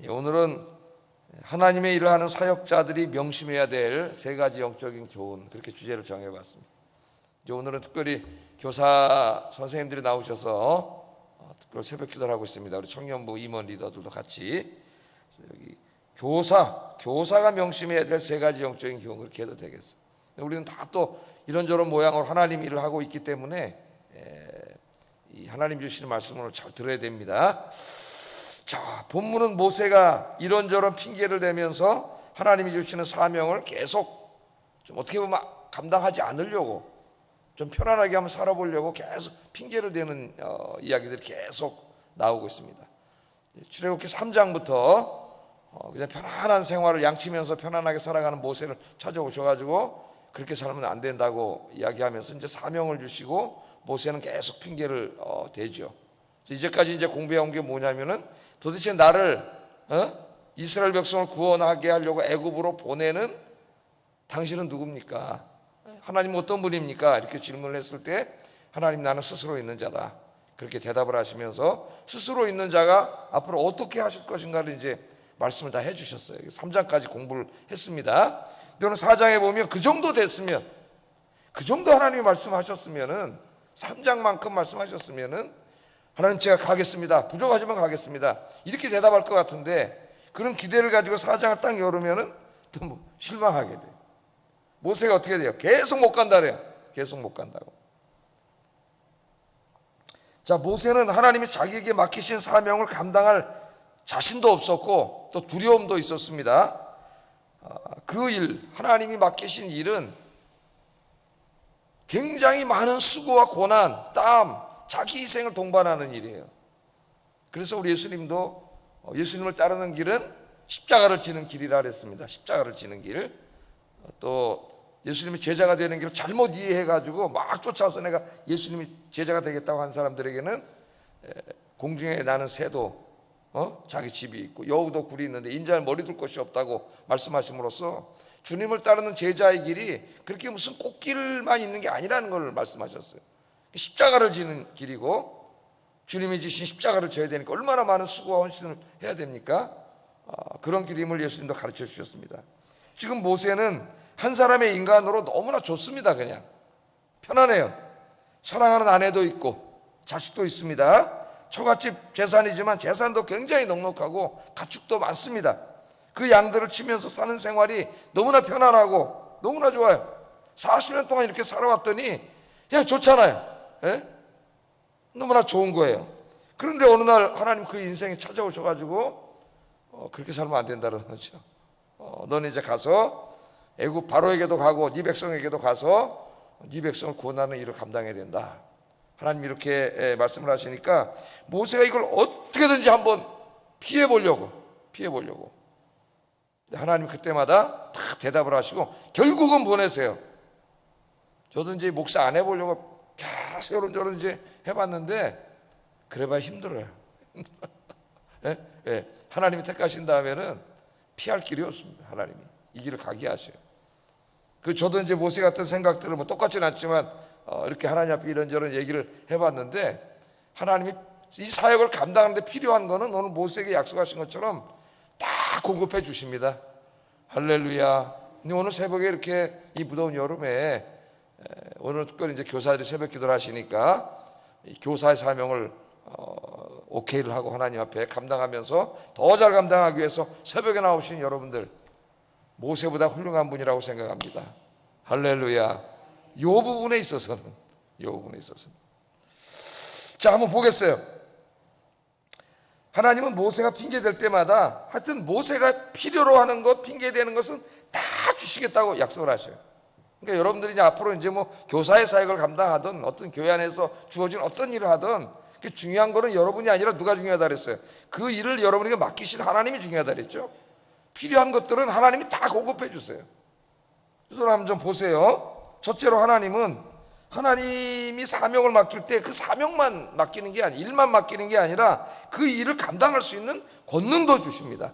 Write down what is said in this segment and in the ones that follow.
오늘은 하나님의 일을 하는 사역자들이 명심해야 될 세 가지 영적인 교훈, 그렇게 주제를 정해봤습니다. 이제 오늘은 특별히 교사 선생님들이 나오셔서 특별 새벽 기도를 하고 있습니다. 우리 청년부 임원 리더들도 같이. 여기 교사가 명심해야 될 세 가지 영적인 교훈, 그렇게 해도 되겠어요. 우리는 다 또 이런저런 모양으로 하나님 일을 하고 있기 때문에 이 하나님 주시는 말씀을 잘 들어야 됩니다. 자, 본문은 모세가 이런저런 핑계를 대면서 하나님이 주시는 사명을 계속 좀 어떻게 보면 감당하지 않으려고, 좀 편안하게 한번 살아보려고 계속 핑계를 대는 이야기들이 계속 나오고 있습니다. 출애굽기 3장부터 그냥 편안한 생활을 양치면서 편안하게 살아가는 모세를 찾아오셔가지고 그렇게 살면 안 된다고 이야기하면서 이제 사명을 주시고 모세는 계속 핑계를 대죠. 이제까지 이제 공부해온 게 뭐냐면은 도대체 나를 이스라엘 백성을 구원하게 하려고 애굽으로 보내는 당신은 누굽니까? 하나님은 어떤 분입니까? 이렇게 질문을 했을 때 하나님, 나는 스스로 있는 자다, 그렇게 대답을 하시면서 스스로 있는 자가 앞으로 어떻게 하실 것인가를 이제 말씀을 다 해주셨어요. 3장까지 공부를 했습니다. 근데 오늘 4장에 보면 그 정도 됐으면, 그 정도 하나님이 말씀하셨으면은, 3장만큼 말씀하셨으면은 하나님, 제가 가겠습니다, 부족하지만 가겠습니다, 이렇게 대답할 것 같은데 그런 기대를 가지고 4장을 딱 열으면은 또 실망하게 돼요. 모세가 어떻게 돼요? 계속 못 간다 그래요. 계속 못 간다고. 자, 모세는 하나님이 자기에게 맡기신 사명을 감당할 자신도 없었고 또 두려움도 있었습니다. 그 일, 하나님이 맡기신 일은 굉장히 많은 수고와 고난, 땀, 자기 희생을 동반하는 일이에요. 그래서 우리 예수님도 예수님을 따르는 길은 십자가를 지는 길이라 그랬습니다. 십자가를 지는 길. 또 예수님이 제자가 되는 길을 잘못 이해해가지고 막 쫓아와서 내가 예수님이 제자가 되겠다고 한 사람들에게는 공중에 나는 새도 자기 집이 있고 여우도 굴이 있는데 인자는 머리 둘 곳이 없다고 말씀하심으로써 주님을 따르는 제자의 길이 그렇게 무슨 꽃길만 있는 게 아니라는 걸 말씀하셨어요. 십자가를 지는 길이고 주님이 지신 십자가를 져야 되니까 얼마나 많은 수고와 헌신을 해야 됩니까? 그런 길임을 예수님도 가르쳐 주셨습니다. 지금 모세는 한 사람의 인간으로 너무나 좋습니다. 그냥 편안해요. 사랑하는 아내도 있고 자식도 있습니다. 처갓집 재산이지만 재산도 굉장히 넉넉하고 가축도 많습니다. 그 양들을 치면서 사는 생활이 너무나 편안하고 너무나 좋아요. 40년 동안 이렇게 살아왔더니 그냥 좋잖아요. 너무나 좋은 거예요. 그런데 어느 날 하나님 그 인생에 찾아오셔가지고 그렇게 살면 안 된다는 거죠. 너는 이제 가서 애굽 바로에게도 가고 네 백성에게도 가서 네 백성을 구원하는 일을 감당해야 된다. 하나님 이렇게 말씀을 하시니까 모세가 이걸 어떻게든지 한번 피해보려고 하나님 그때마다 다 대답을 하시고 결국은 보내세요. 저도 이제 목사 안 해보려고 계속 이런저런 이제 해봤는데 그래봐야 힘들어요. 하나님이 택하신 다음에는 피할 길이 없습니다. 하나님이 이 길을 가게 하셔요. 저도 이제 모세 같은 생각들을 뭐 똑같지는 않지만 이렇게 하나님 앞에 이런저런 얘기를 해봤는데 하나님이 이 사역을 감당하는데 필요한 거는 오늘 모세에게 약속하신 것처럼 다 공급해 주십니다. 할렐루야. 근데 오늘 새벽에 이렇게 이 무더운 여름에 오늘 특별히 이제 교사들이 새벽 기도를 하시니까 교사의 사명을 오케이를 하고 하나님 앞에 감당하면서 더 잘 감당하기 위해서 새벽에 나오신 여러분들 모세보다 훌륭한 분이라고 생각합니다. 할렐루야. 이 부분에 있어서는 자, 한번 보겠어요. 하나님은 모세가 핑계댈 때마다 하여튼 모세가 필요로 하는 것, 핑계대는 것은 다 주시겠다고 약속을 하셔요. 그러니까 여러분들이 이제 앞으로 이제 뭐 교사의 사역을 감당하든 어떤 교회 안에서 주어진 어떤 일을 하든 중요한 거는 여러분이 아니라 누가 중요하다 그랬어요? 그 일을 여러분에게 맡기신 하나님이 중요하다 그랬죠. 필요한 것들은 하나님이 다 공급해 주세요. 그래서 한번 좀 보세요. 첫째로 하나님이 사명을 맡길 때 그 사명만 맡기는 게 아니라 일만 맡기는 게 아니라 그 일을 감당할 수 있는 권능도 주십니다.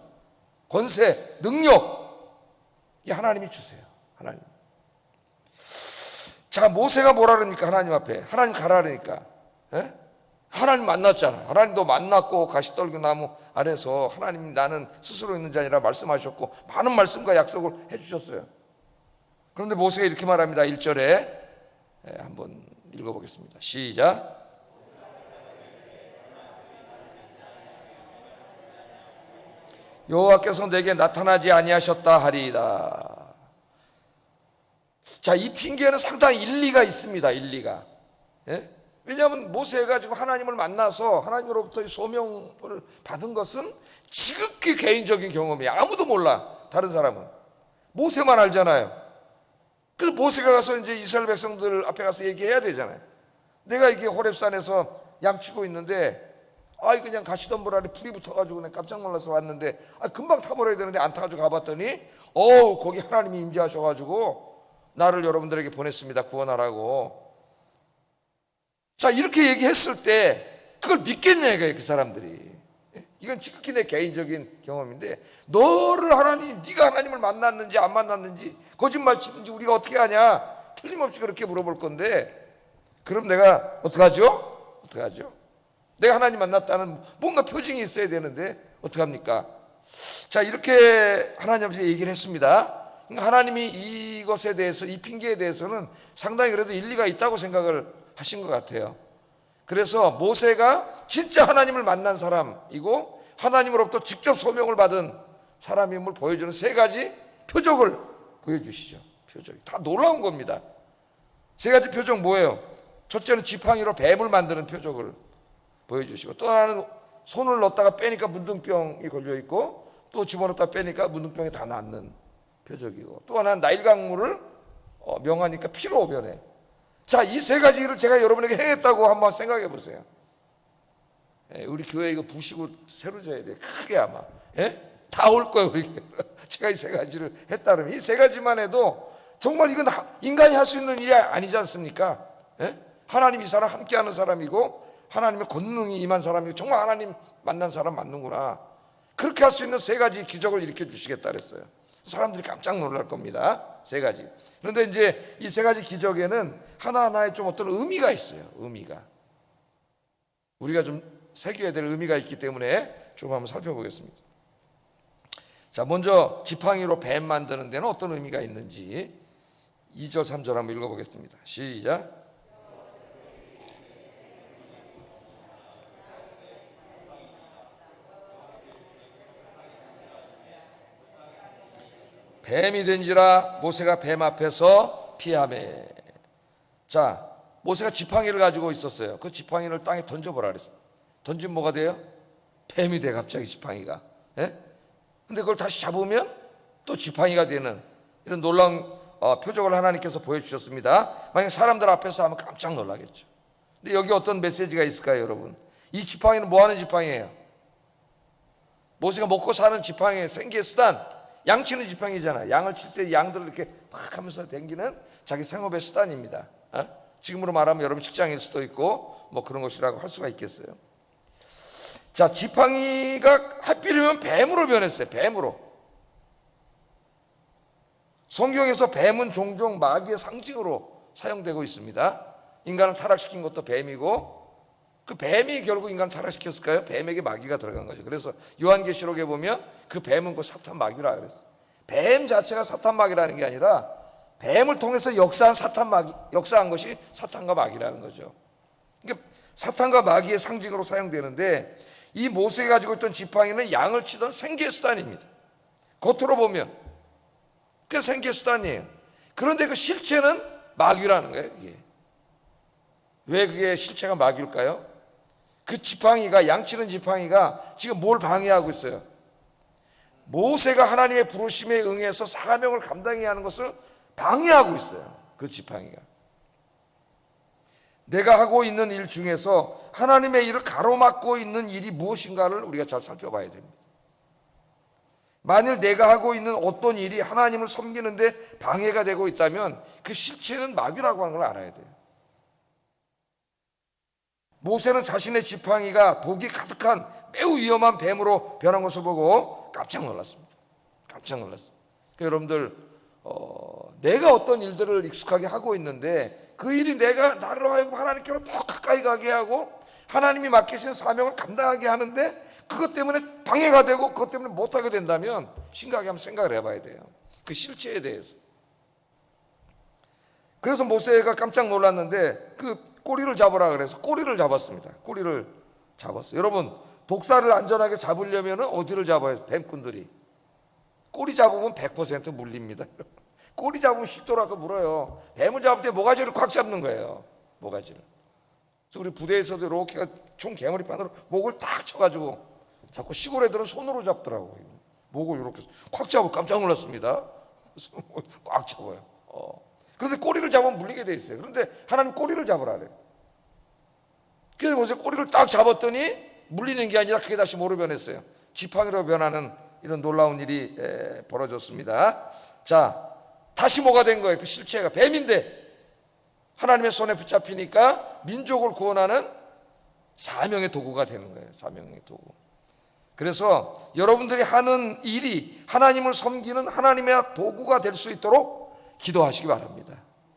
권세, 능력, 이 하나님이 주세요. 하나님. 자, 모세가 뭐라 그러니까 하나님 앞에 하나님 가라 그러니까 하나님 만났잖아요. 하나님도 만났고 가시떨기나무 아래서 하나님이 나는 스스로 있는 자니라 말씀하셨고 많은 말씀과 약속을 해주셨어요. 그런데 모세가 이렇게 말합니다. 1절에 한번 읽어보겠습니다. 시작. 여호와께서 내게 나타나지 아니하셨다 하리이다. 자, 이 핑계는 상당히 일리가 있습니다. 일리가. 예? 왜냐하면 모세가 지금 하나님을 만나서 하나님으로부터 소명을 받은 것은 지극히 개인적인 경험이에요. 아무도 몰라. 다른 사람은 모세만 알잖아요. 그 모세가 가서 이제 이스라엘 백성들 앞에 가서 얘기해야 되잖아요. 내가 이게 호렙산에서 양치고 있는데 그냥 가시덤불 아래 불이 붙어가지고 내가 깜짝 놀라서 왔는데 금방 타버려야 되는데 안 타가지고 가봤더니 거기 하나님이 임재하셔가지고 나를 여러분들에게 보냈습니다. 구원하라고. 자, 이렇게 얘기했을 때 그걸 믿겠냐 이거예요. 그 사람들이. 이건 지극히 내 개인적인 경험인데 너를 네가 하나님을 만났는지 안 만났는지 거짓말 치는지 우리가 어떻게 하냐. 틀림없이 그렇게 물어볼 건데 그럼 내가 어떡하죠? 내가 하나님 만났다는 뭔가 표징이 있어야 되는데 어떡합니까? 자, 이렇게 하나님 앞에서 얘기를 했습니다. 하나님이 이것에 대해서, 이 핑계에 대해서는 상당히 그래도 일리가 있다고 생각을 하신 것 같아요. 그래서 모세가 진짜 하나님을 만난 사람이고 하나님으로부터 직접 소명을 받은 사람임을 보여주는 세 가지 표적을 보여주시죠. 표적이 다 놀라운 겁니다. 세 가지 표적 뭐예요? 첫째는 지팡이로 뱀을 만드는 표적을 보여주시고, 또 하나는 손을 넣었다가 빼니까 문둥병이 걸려있고 또 집어넣었다 빼니까 문둥병이 다 낫는 표적이고, 또 하나는 나일 강물을 명하니까 피로 변해. 자, 이 세 가지를 제가 여러분에게 행했다고 한번 생각해 보세요. 우리 교회 이거 부시고 새로 져야 돼. 크게 아마. 다 올 거예요. 우리 제가 이 세 가지를 했다면 이 세 가지만 해도 정말 이건 인간이 할 수 있는 일이 아니지 않습니까? 하나님 이 사람 함께하는 사람이고 하나님의 권능이 임한 사람이고 정말 하나님 만난 사람 맞는구나. 그렇게 할 수 있는 세 가지 기적을 일으켜 주시겠다 그랬어요. 사람들이 깜짝 놀랄 겁니다. 세 가지. 그런데 이제 이 세 가지 기적에는 하나하나에 좀 어떤 의미가 있어요. 의미가. 우리가 좀 새겨야 될 의미가 있기 때문에 좀 한번 살펴보겠습니다. 자, 먼저 지팡이로 뱀 만드는 데는 어떤 의미가 있는지 2절 3절 한번 읽어보겠습니다. 시작. 뱀이 된지라 모세가 뱀 앞에서 피하매. 자, 모세가 지팡이를 가지고 있었어요. 그 지팡이를 땅에 던져보라 그랬어요. 던지면 뭐가 돼요? 뱀이 돼. 갑자기 지팡이가. 근데 그걸 다시 잡으면 또 지팡이가 되는 이런 놀라운 표적을 하나님께서 보여주셨습니다. 만약 사람들 앞에서 하면 깜짝 놀라겠죠. 근데 여기 어떤 메시지가 있을까요, 여러분? 이 지팡이는 뭐 하는 지팡이에요? 모세가 먹고 사는 지팡이의 생계의 수단, 양치는 지팡이잖아. 양을 칠 때 양들을 이렇게 탁 하면서 댕기는 자기 생업의 수단입니다. 지금으로 말하면 여러분 직장일 수도 있고 뭐 그런 것이라고 할 수가 있겠어요. 자, 지팡이가 하필이면 뱀으로 변했어요. 뱀으로. 성경에서 뱀은 종종 마귀의 상징으로 사용되고 있습니다. 인간을 타락시킨 것도 뱀이고, 그 뱀이 결국 인간을 타락시켰을까요? 뱀에게 마귀가 들어간 거죠. 그래서 요한계시록에 보면 그 뱀은 그 사탄 마귀라 그랬어요. 뱀 자체가 사탄 마귀라는 게 아니라 뱀을 통해서 역사한 것이 사탄과 마귀라는 거죠. 그러니까 사탄과 마귀의 상징으로 사용되는데, 이 모세가 가지고 있던 지팡이는 양을 치던 생계 수단입니다. 겉으로 보면 그 생계 수단이에요. 그런데 그 실체는 마귀라는 거예요. 이게. 왜 그게 실체가 마귀일까요? 그 지팡이가, 양치는 지팡이가 지금 뭘 방해하고 있어요? 모세가 하나님의 부르심에 응해서 사명을 감당해야 하는 것을 방해하고 있어요. 그 지팡이가. 내가 하고 있는 일 중에서 하나님의 일을 가로막고 있는 일이 무엇인가를 우리가 잘 살펴봐야 됩니다. 만일 내가 하고 있는 어떤 일이 하나님을 섬기는데 방해가 되고 있다면 그 실체는 마귀라고 하는 걸 알아야 돼요. 모세는 자신의 지팡이가 독이 가득한 매우 위험한 뱀으로 변한 것을 보고 깜짝 놀랐습니다. 깜짝 놀랐어요. 그러니까 여러분들 내가 어떤 일들을 익숙하게 하고 있는데 그 일이 나를 하여금 하나님께로 더 가까이 가게 하고 하나님이 맡기신 사명을 감당하게 하는데 그것 때문에 방해가 되고 그것 때문에 못하게 된다면 심각하게 한번 생각을 해봐야 돼요. 그 실체에 대해서. 그래서 모세가 깜짝 놀랐는데 그 꼬리를 잡으라 그래서 꼬리를 잡았습니다. 꼬리를 잡았어요. 여러분, 독사를 안전하게 잡으려면 어디를 잡아요? 뱀꾼들이. 꼬리 잡으면 100% 물립니다. 꼬리 잡으면 휙돌아서 물어요. 뱀을 잡을 때 모가지를 꽉 잡는 거예요. 모가지를. 그래서 우리 부대에서도 이렇게 총 개머리판으로 목을 딱 쳐가지고 자꾸 시골 애들은 손으로 잡더라고요. 목을 이렇게 꽉 잡고 깜짝 놀랐습니다. 꽉 잡아요. 그런데 꼬리를 잡으면 물리게 돼 있어요. 그런데 하나님 꼬리를 잡으라 그래요. 그래서 모세 꼬리를 딱 잡았더니 물리는 게 아니라 그게 다시 뭐로 변했어요? 지팡이로 변하는 이런 놀라운 일이 벌어졌습니다. 자, 다시 뭐가 된 거예요? 그 실체가 뱀인데 하나님의 손에 붙잡히니까 민족을 구원하는 사명의 도구가 되는 거예요. 사명의 도구. 그래서 여러분들이 하는 일이 하나님을 섬기는 하나님의 도구가 될 수 있도록 기도하시기 바랍니다.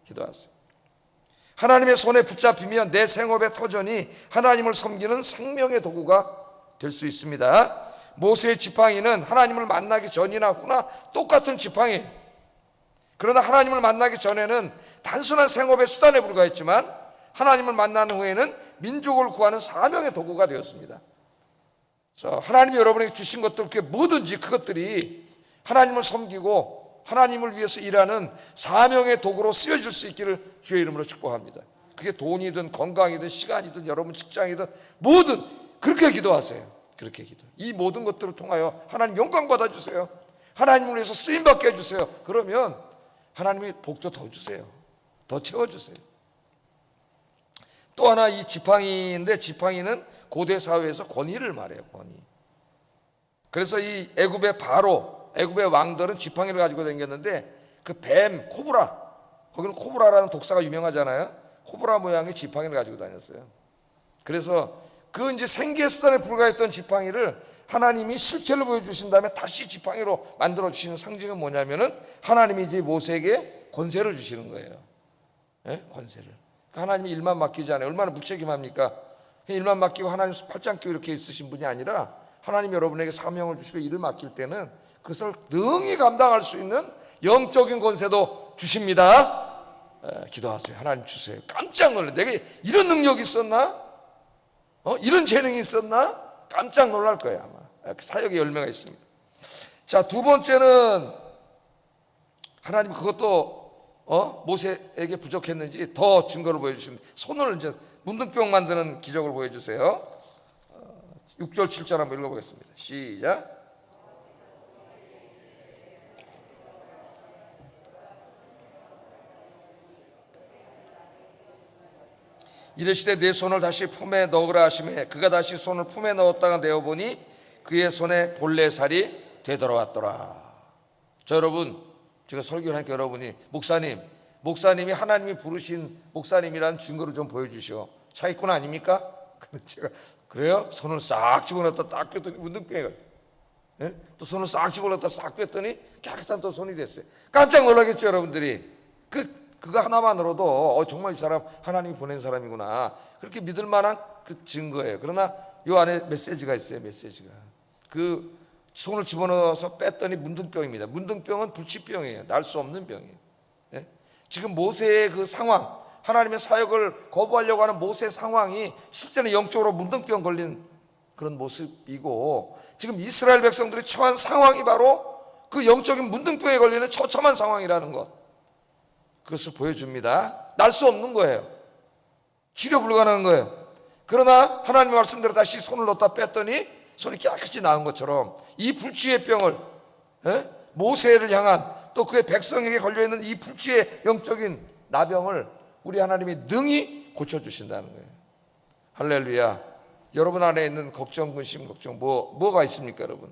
기도하세요. 하나님의 손에 붙잡히면 내 생업의 터전이 하나님을 섬기는 생명의 도구가 될 수 있습니다. 모세의 지팡이는 하나님을 만나기 전이나 후나 똑같은 지팡이에요. 그러나 하나님을 만나기 전에는 단순한 생업의 수단에 불과했지만 하나님을 만난 후에는 민족을 구하는 사명의 도구가 되었습니다. 그래서 하나님이 여러분에게 주신 것들 뭐든지 그것들이 하나님을 섬기고 하나님을 위해서 일하는 사명의 도구로 쓰여질 수 있기를 주의 이름으로 축복합니다. 그게 돈이든 건강이든 시간이든 여러분 직장이든 뭐든 그렇게 기도하세요. 그렇게 기도. 이 모든 것들을 통하여 하나님 영광 받아주세요. 하나님을 위해서 쓰임받게 해주세요. 그러면 하나님이 복도 더 주세요. 더 채워주세요. 또 하나 이 지팡이인데 지팡이는 고대 사회에서 권위를 말해요. 권위. 그래서 이 애굽의 바로 애굽의 왕들은 지팡이를 가지고 다녔는데 그 뱀, 코브라, 거기는 코브라라는 독사가 유명하잖아요. 코브라 모양의 지팡이를 가지고 다녔어요. 그래서 그 이제 생계수단에 불과했던 지팡이를 하나님이 실체를 보여주신 다음에 다시 지팡이로 만들어 주시는 상징은 뭐냐면은 하나님이 이제 모세에게 권세를 주시는 거예요. 네? 권세를. 하나님이 일만 맡기지 않아요. 얼마나 무책임합니까? 일만 맡기고 하나님 팔짱 끼고 이렇게 있으신 분이 아니라 하나님 여러분에게 사명을 주시고 일을 맡길 때는 그것을 능히 감당할 수 있는 영적인 권세도 주십니다. 기도하세요. 하나님 주세요. 깜짝 놀래. 내게 이런 능력이 있었나? 이런 재능이 있었나? 깜짝 놀랄 거예요 아마. 사역의 열매가 있습니다. 자, 두 번째는 하나님 그것도 모세에게 부족했는지 더 증거를 보여주시는 손을 이제 문둥병 만드는 기적을 보여주세요. 6절 7절 한번 읽어보겠습니다. 시작. 이르시되 내 손을 다시 품에 넣으라 하시매 그가 다시 손을 품에 넣었다가 내어보니 그의 손에 볼레살이 되돌아왔더라. 저 여러분, 제가 설교를 하니까 여러분이 목사님이 하나님이 부르신 목사님이라는 증거를 좀 보여주시오. 사기꾼 아닙니까? 제가 그래요? 손을 싹 집어넣었다 딱 뺐더니 문둥병이가 또 손을 싹 집어넣었다 싹 뺐더니 깨끗한 또 손이 됐어요. 깜짝 놀라겠죠 여러분들이. 그거 하나만으로도 정말 이 사람 하나님이 보낸 사람이구나 그렇게 믿을 만한 그 증거예요. 그러나 이 안에 메시지가 있어요. 메시지가 그 손을 집어넣어서 뺐더니 문둥병입니다. 문둥병은 불치병이에요. 날 수 없는 병이에요. 지금 모세의 그 상황, 하나님의 사역을 거부하려고 하는 모세의 상황이 실제는 영적으로 문둥병 걸린 그런 모습이고 지금 이스라엘 백성들이 처한 상황이 바로 그 영적인 문둥병에 걸리는 처참한 상황이라는 것, 그것을 보여줍니다. 날 수 없는 거예요. 치료 불가능한 거예요. 그러나 하나님의 말씀대로 다시 손을 넣었다 뺐더니 손이 깨끗이 나은 것처럼 이 불치의 병을 모세를 향한 또 그의 백성에게 걸려있는 이 불치의 영적인 나병을 우리 하나님이 능히 고쳐주신다는 거예요. 할렐루야. 여러분 안에 있는 걱정, 근심, 걱정 뭐가 있습니까 여러분?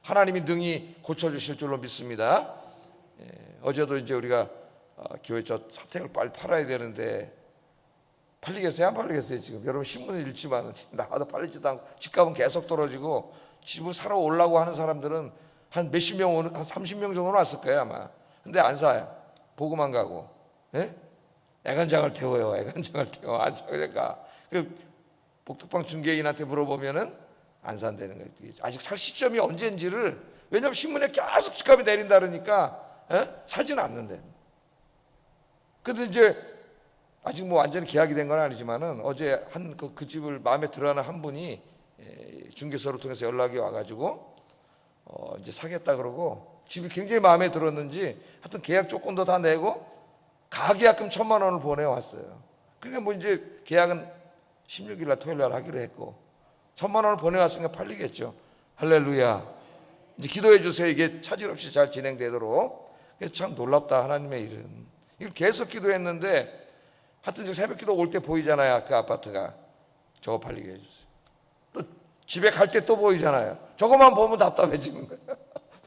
하나님이 능히 고쳐주실 줄로 믿습니다. 어제도 이제 우리가 교회 저 사택을 빨리 팔아야 되는데 팔리겠어요? 안 팔리겠어요? 지금 여러분 신문을 읽지만 나와도 팔리지도 않고 집값은 계속 떨어지고 집을 사러 오려고 하는 사람들은 한 몇십 명 한 30명 정도 왔을 거예요 아마. 근데 안 사요. 보고만 가고. 애간장을 태워요. 애간장을 태워. 안 사니까 복덕방 중개인한테 물어보면은 안 산다는 거예요. 아직 살 시점이 언제인지를, 왜냐하면 신문에 계속 집값이 내린다 그러니까 사지는 않는데. 근데 이제 아직 뭐 완전히 계약이 된 건 아니지만은 어제 그 집을 마음에 들어하는 한 분이 중개소를 통해서 연락이 와가지고 이제 사겠다 그러고, 집이 굉장히 마음에 들었는지 하여튼 계약 조건도 다 내고 가계약금 1,000만 원을 보내왔어요. 그러니까 뭐 이제 계약은 16일 날 토요일 날 하기로 했고 1,000만 원을 보내왔으니까 팔리겠죠. 할렐루야. 이제 기도해 주세요. 이게 차질 없이 잘 진행되도록. 그래서 참 놀랍다, 하나님의 일은. 이걸 계속 기도했는데 하여튼 이제 새벽 기도 올 때 보이잖아요. 그 아파트가. 저거 팔리게 해주세요. 또 집에 갈 때 또 보이잖아요. 저거만 보면 답답해지는 거예요.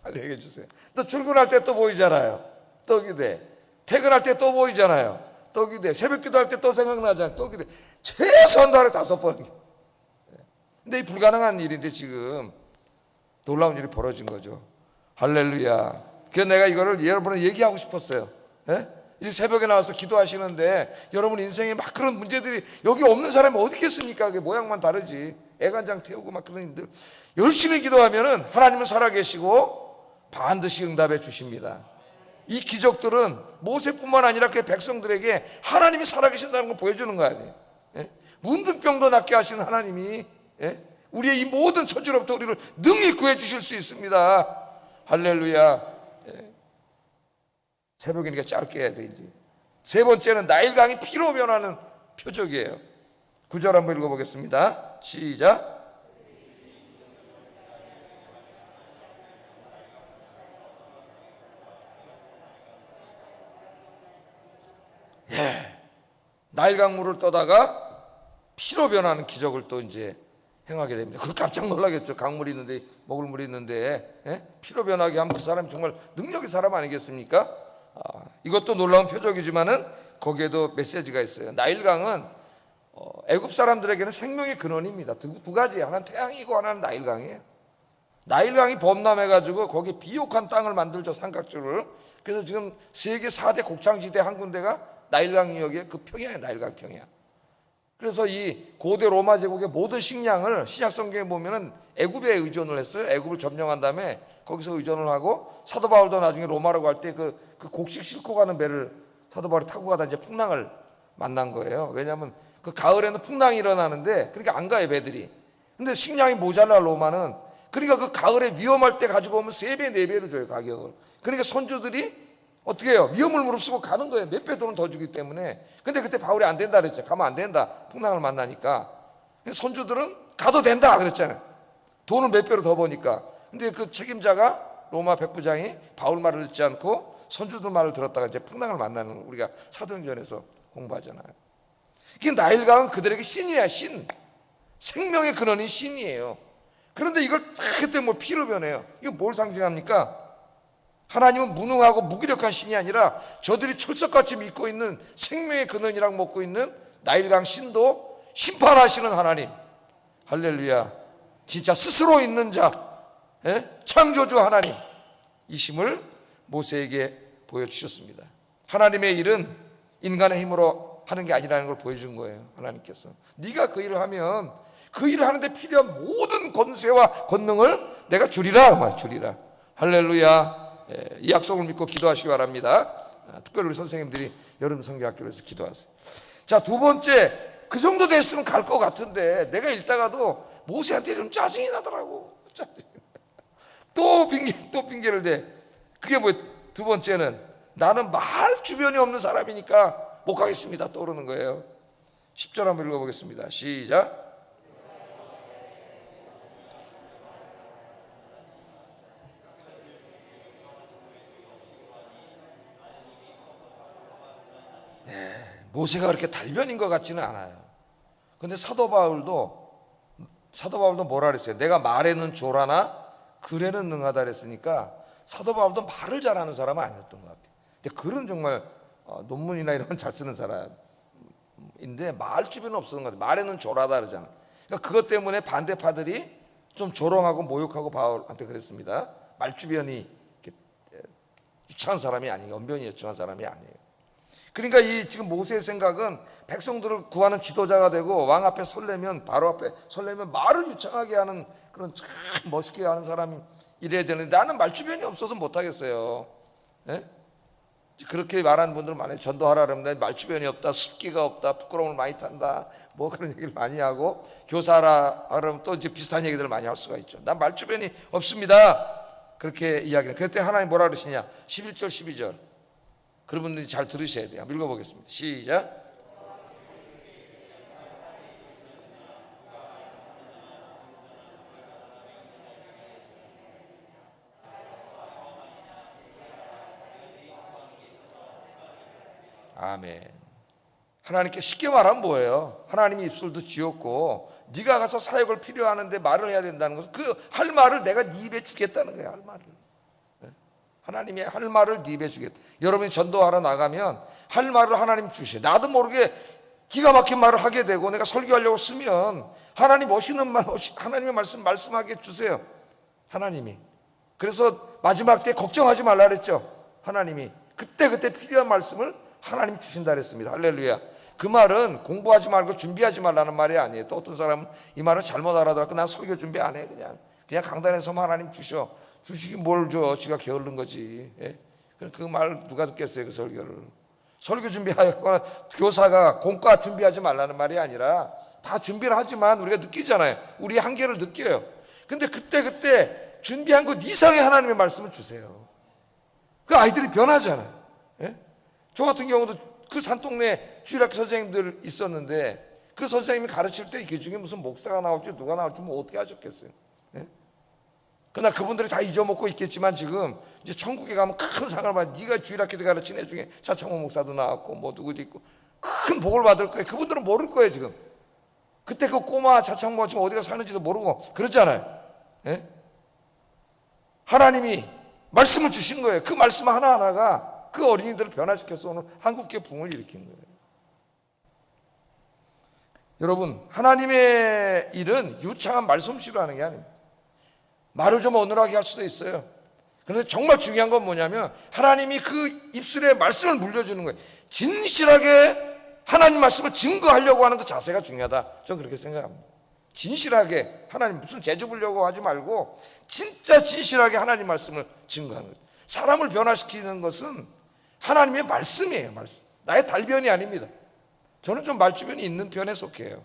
팔리게 해주세요. 또 출근할 때 또 보이잖아요. 또 기도해. 퇴근할 때 또 보이잖아요. 또 기도해. 새벽 기도할 때 또 생각나잖아요. 또 기도해. 최소한 하루에 5번. 근데 이 불가능한 일인데 지금 놀라운 일이 벌어진 거죠. 할렐루야. 그래서 내가 이거를 여러분한테 얘기하고 싶었어요. 이 새벽에 나와서 기도하시는데 여러분 인생에 막 그런 문제들이, 여기 없는 사람이 어디 있겠습니까? 그게 모양만 다르지. 애간장 태우고 막 그런 일들. 열심히 기도하면은 하나님은 살아계시고 반드시 응답해 주십니다. 이 기적들은 모세뿐만 아니라 그 백성들에게 하나님이 살아계신다는 걸 보여주는 거 아니에요. 문둥병도 낫게 하시는 하나님이 우리의 이 모든 처지로부터 우리를 능히 구해 주실 수 있습니다. 할렐루야. 새벽이니까 짧게 해야 돼. 이제 세 번째는 나일강이 피로 변하는 표적이에요. 9절 한번 읽어보겠습니다. 시작. 나일강 물을 떠다가 피로 변하는 기적을 또 이제 행하게 됩니다. 그 깜짝 놀라겠죠. 강물이 있는데, 먹을 물이 있는데 피로 변하게 하면 그 사람이 정말 능력의 사람 아니겠습니까? 이것도 놀라운 표적이지만은 거기에도 메시지가 있어요. 나일강은 애굽 사람들에게는 생명의 근원입니다. 두 가지, 하나는 태양이고 하나는 나일강이에요. 나일강이 범람해가지고 거기 비옥한 땅을 만들죠. 삼각주를. 그래서 지금 세계 4대 곡창지대 한 군데가 나일강 지역의 그 평야에 나일강 평야. 그래서 이 고대 로마 제국의 모든 식량을 신약 성경에 보면은 애굽에 의존을 했어요. 애굽을 점령한 다음에 거기서 의존을 하고, 사도 바울도 나중에 로마로 갈 때 그 곡식 싣고 가는 배를 사도 바울이 타고 가다 이제 풍랑을 만난 거예요. 왜냐하면 그 가을에는 풍랑이 일어나는데 그러니까 안 가요, 배들이. 근데 식량이 모자라 로마는. 그러니까 그 가을에 위험할 때 가지고 오면 3배, 4배를 줘요, 가격을. 그러니까 선조들이 어떻게 해요? 위험을 무릅쓰고 가는 거예요. 몇 배 돈을 더 주기 때문에. 근데 그때 바울이 안 된다 그랬죠. 가면 안 된다. 풍랑을 만나니까. 선조들은 가도 된다 그랬잖아요. 돈을 몇 배로 더 버니까. 근데 그 책임자가 로마 백부장이 바울 말을 듣지 않고 선조들 말을 들었다가 이제 풍랑을 만나는 걸 우리가 사도행전에서 공부하잖아요. 그 나일강은 그들에게 신이야, 신. 생명의 근원이 신이에요. 그런데 이걸 다 그때 뭐 피로 변해요. 이거 뭘 상징합니까? 하나님은 무능하고 무기력한 신이 아니라 저들이 철석같이 믿고 있는 생명의 근원이라고 먹고 있는 나일강 신도 심판하시는 하나님. 할렐루야. 진짜 스스로 있는 자, 창조주 하나님, 이 심을 모세에게 보여주셨습니다. 하나님의 일은 인간의 힘으로 하는 게 아니라는 걸 보여준 거예요. 하나님께서 네가 그 일을 하면 그 일을 하는데 필요한 모든 권세와 권능을 내가 주리라. 할렐루야. 이 약속을 믿고 기도하시기 바랍니다. 특별히 우리 선생님들이 여름 성경학교에서 기도하세요. 자, 두 번째, 그 정도 됐으면 갈 것 같은데 내가 읽다가도 모세한테 좀 짜증이 나더라고. 또 핑계를 대. 그게 뭐, 두 번째는 나는 말 주변이 없는 사람이니까 못 가겠습니다. 떠오르는 거예요. 10절 한번 읽어보겠습니다. 시작. 모세가 그렇게 달변인 것 같지는 않아요. 근데 사도 바울도 뭐라 그랬어요? 내가 말에는 조라나 글에는 능하다 그랬으니까 사도 바울도 말을 잘하는 사람은 아니었던 것 같아요. 근데 글은 정말 논문이나 이런 건 잘 쓰는 사람인데 말 주변은 없었던 것 같아요. 말에는 조라다 그러잖아. 그러니까 그것 때문에 반대파들이 좀 조롱하고 모욕하고 바울한테 그랬습니다. 말 주변이 유창한 사람이 아니에요. 언변이 유창한 사람이 아니에요. 그러니까 이 지금 모세의 생각은 백성들을 구하는 지도자가 되고 왕 앞에 설레면, 바로 앞에 설레면 말을 유창하게 하는 그런 참 멋있게 하는 사람이 이래야 되는데, 나는 말주변이 없어서 못하겠어요. 예? 그렇게 말하는 분들 많아요. 전도하라 그러면 말주변이 없다, 습기가 없다, 부끄러움을 많이 탄다, 뭐 그런 얘기를 많이 하고, 교사라 그러면 또 이제 비슷한 얘기들을 많이 할 수가 있죠. 난 말주변이 없습니다, 그렇게 이야기를. 그랬더니 하나님 뭐라 그러시냐, 11절 12절 그런 분들이 잘 들으셔야 돼요. 한번 읽어보겠습니다. 시작. 아멘. 하나님께 쉽게 말하면 뭐예요? 하나님이 입술도 지었고 네가 가서 사역을 필요하는데 말을 해야 된다는 것은 그 할 말을 내가 네 입에 주겠다는 거예요. 할 말을. 하나님이 할 말을 네 입에 주겠다. 여러분이 전도하러 나가면 할 말을 하나님 주셔. 나도 모르게 기가 막힌 말을 하게 되고 내가 설교하려고 쓰면 하나님 멋있는 말, 하나님의 말씀하게 주세요. 하나님이. 그래서 마지막 때 걱정하지 말라 그랬죠. 하나님이 그때 필요한 말씀을 하나님이 주신다 그랬습니다. 할렐루야. 그 말은 공부하지 말고 준비하지 말라는 말이 아니에요. 또 어떤 사람은 이 말을 잘못 알아들었고 난 설교 준비 안 해. 그냥 강단에서만 하나님 주셔. 주시긴 뭘 줘. 지가 게으른 거지. 예? 그 말 누가 듣겠어요, 그 설교를. 설교 준비하거나 교사가 공과 준비하지 말라는 말이 아니라 다 준비를 하지만 우리가 느끼잖아요. 우리의 한계를 느껴요. 근데 그때 준비한 것 이상의 하나님의 말씀을 주세요. 그 아이들이 변하잖아요. 예? 저 같은 경우도 그 산동네 주일학교 선생님들 있었는데 그 선생님이 가르칠 때 그 중에 무슨 목사가 나올지 누가 나올지 뭐 어떻게 하셨겠어요. 예? 그러나 그분들이 다 잊어먹고 있겠지만 지금 이제 천국에 가면 큰 상을 받아. 네가 주일학교 때 가르친 애 중에 차창호 목사도 나왔고 뭐 누구도 있고 큰 복을 받을 거예요. 그분들은 모를 거예요 지금. 그때 그 꼬마 차창호가 지금 어디가 사는지도 모르고 그렇잖아요. 예? 하나님이 말씀을 주신 거예요. 그 말씀 하나하나가 그 어린이들을 변화시켜서 오늘 한국교회 붕을 일으킨 거예요. 여러분, 하나님의 일은 유창한 말솜씨로 하는 게 아닙니다. 말을 좀 어눌하게 할 수도 있어요. 그런데 정말 중요한 건 뭐냐면 하나님이 그 입술에 말씀을 물려주는 거예요. 진실하게 하나님 말씀을 증거하려고 하는 그 자세가 중요하다. 저는 그렇게 생각합니다. 진실하게 하나님 무슨 재주 부려고 하지 말고 진짜 진실하게 하나님 말씀을 증거하는 거예요. 사람을 변화시키는 것은 하나님의 말씀이에요. 말씀. 나의 달변이 아닙니다. 저는 좀 말주변이 있는 편에 속해요.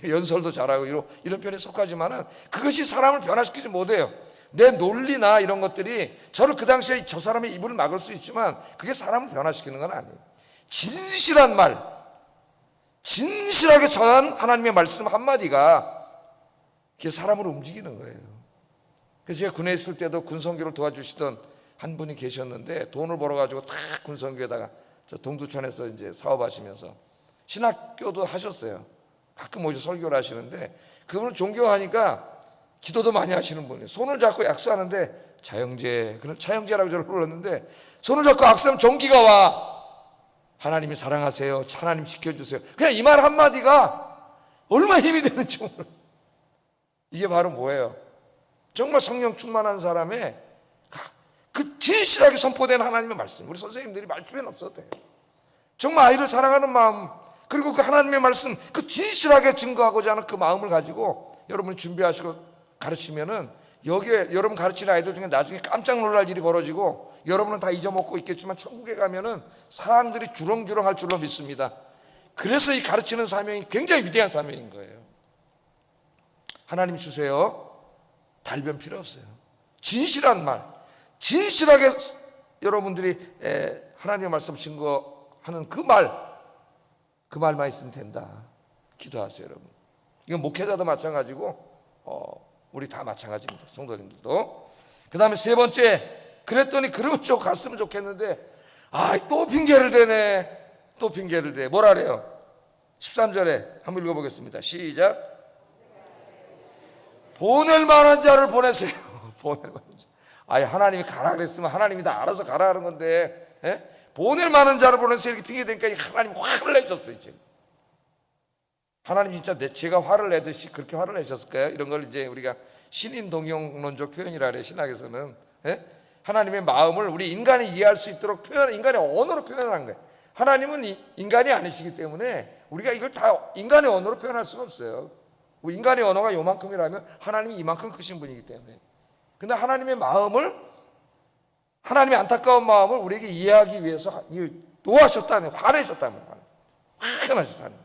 연설도 잘하고 이런 편에 속하지만은 그것이 사람을 변화시키지 못해요. 내 논리나 이런 것들이 저를 그 당시에 저 사람의 입을 막을 수 있지만 그게 사람을 변화시키는 건 아니에요. 진실한 말, 진실하게 전한 하나님의 말씀 한마디가 그게 사람을 움직이는 거예요. 그래서 제가 군에 있을 때도 군선교를 도와주시던 한 분이 계셨는데 돈을 벌어가지고 다 군선교에다가 저 동두천에서 이제 사업하시면서 신학교도 하셨어요. 가끔 오셔서 설교를 하시는데 그분을 존경하니까 기도도 많이 하시는 분이에요. 손을 잡고 약수하는데 자영제, 그럼 자영제라고 저를 불렀는데 손을 잡고 악수하면 전기가 와. 하나님이 사랑하세요. 하나님 지켜주세요. 그냥 이 말 한마디가 얼마나 힘이 되는지 모르겠어요. 이게 바로 뭐예요? 정말 성령 충만한 사람의 그 진실하게 선포된 하나님의 말씀. 우리 선생님들이 말주변 없어도 돼요. 정말 아이를 사랑하는 마음, 그리고 그 하나님의 말씀, 그 진실하게 증거하고자 하는 그 마음을 가지고 여러분이 준비하시고 가르치면은 여기에 여러분 가르치는 아이들 중에 나중에 깜짝 놀랄 일이 벌어지고 여러분은 다 잊어먹고 있겠지만 천국에 가면은 사람들이 주렁주렁 할 줄로 믿습니다. 그래서 이 가르치는 사명이 굉장히 위대한 사명인 거예요. 하나님 주세요. 달변 필요 없어요. 진실한 말, 진실하게 여러분들이 하나님의 말씀 증거하는 그 말만 있으면 된다. 기도하세요, 여러분. 이건 목회자도 마찬가지고 우리 다 마찬가지입니다. 성도님들도. 그 다음에 세 번째, 그랬더니 그러면 좀 갔으면 좋겠는데 또 핑계를 대네. 또 핑계를 대. 뭐라 그래요? 13절에 한번 읽어보겠습니다. 시작. 보낼 만한 자를 보내세요. 보낼 만한 자. 하나님이 가라 그랬으면 하나님이 다 알아서 가라 하는 건데, 보낼 만한 자를 보내세요. 이렇게 핑계 대니까 하나님이 화를 내셨어요. 지금. 하나님 진짜 제가 화를 내듯이 그렇게 화를 내셨을까요? 이런 걸 이제 우리가 신인동용론적 표현이라 그래, 신학에서는. 하나님의 마음을 우리 인간이 이해할 수 있도록 인간의 언어로 표현한 거예요. 하나님은 인간이 아니시기 때문에 우리가 이걸 다 인간의 언어로 표현할 수가 없어요. 우리 인간의 언어가 요만큼이라면 하나님이 이만큼 크신 분이기 때문에. 근데 하나님의 마음을, 하나님의 안타까운 마음을 우리에게 이해하기 위해서 노하셨다는, 화내셨다는 거예요. 화가 나셨다는 거예요.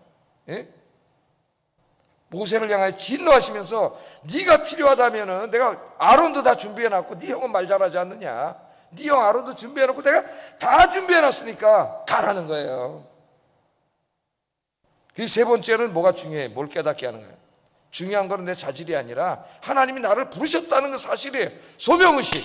예? 모세를 향하여 진노하시면서 네가 필요하다면은 내가 아론도 다 준비해놨고 네 형은 말 잘하지 않느냐, 네 형 아론도 준비해놓고 내가 다 준비해놨으니까 가라는 거예요. 그 세 번째는 뭐가 중요해? 뭘 깨닫게 하는 거예요? 중요한 거는 내 자질이 아니라 하나님이 나를 부르셨다는 그 사실이에요. 소명의식.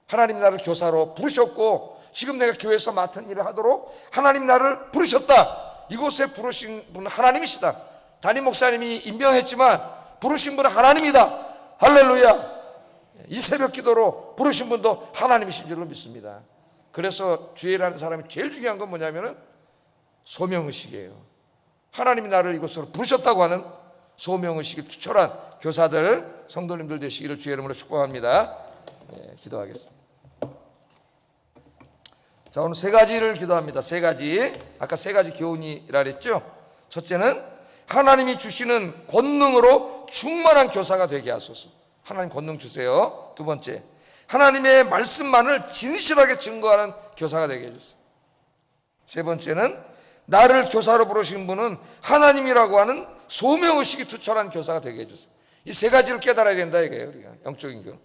하나님이 나를 교사로 부르셨고 지금 내가 교회에서 맡은 일을 하도록 하나님이 나를 부르셨다. 이곳에 부르신 분은 하나님이시다. 담임 목사님이 임명했지만 부르신 분은 하나님이다. 할렐루야. 이 새벽 기도로 부르신 분도 하나님이신 줄로 믿습니다. 그래서 주일하는 사람이 제일 중요한 건 뭐냐면은 소명의식이에요. 하나님이 나를 이곳으로 부르셨다고 하는 소명의식이 투철한 교사들, 성도님들 되시기를 주의 이름으로 축복합니다. 네, 기도하겠습니다. 자, 오늘 세 가지를 기도합니다. 세 가지. 아까 세 가지 교훈이라 그랬죠. 첫째는 하나님이 주시는 권능으로 충만한 교사가 되게 하소서. 하나님 권능 주세요. 두 번째, 하나님의 말씀만을 진실하게 증거하는 교사가 되게 해주세요. 세 번째는 나를 교사로 부르신 분은 하나님이라고 하는 소명의식이 투철한 교사가 되게 해주세요. 이 세 가지를 깨달아야 된다 이거예요. 우리가 영적인 교훈.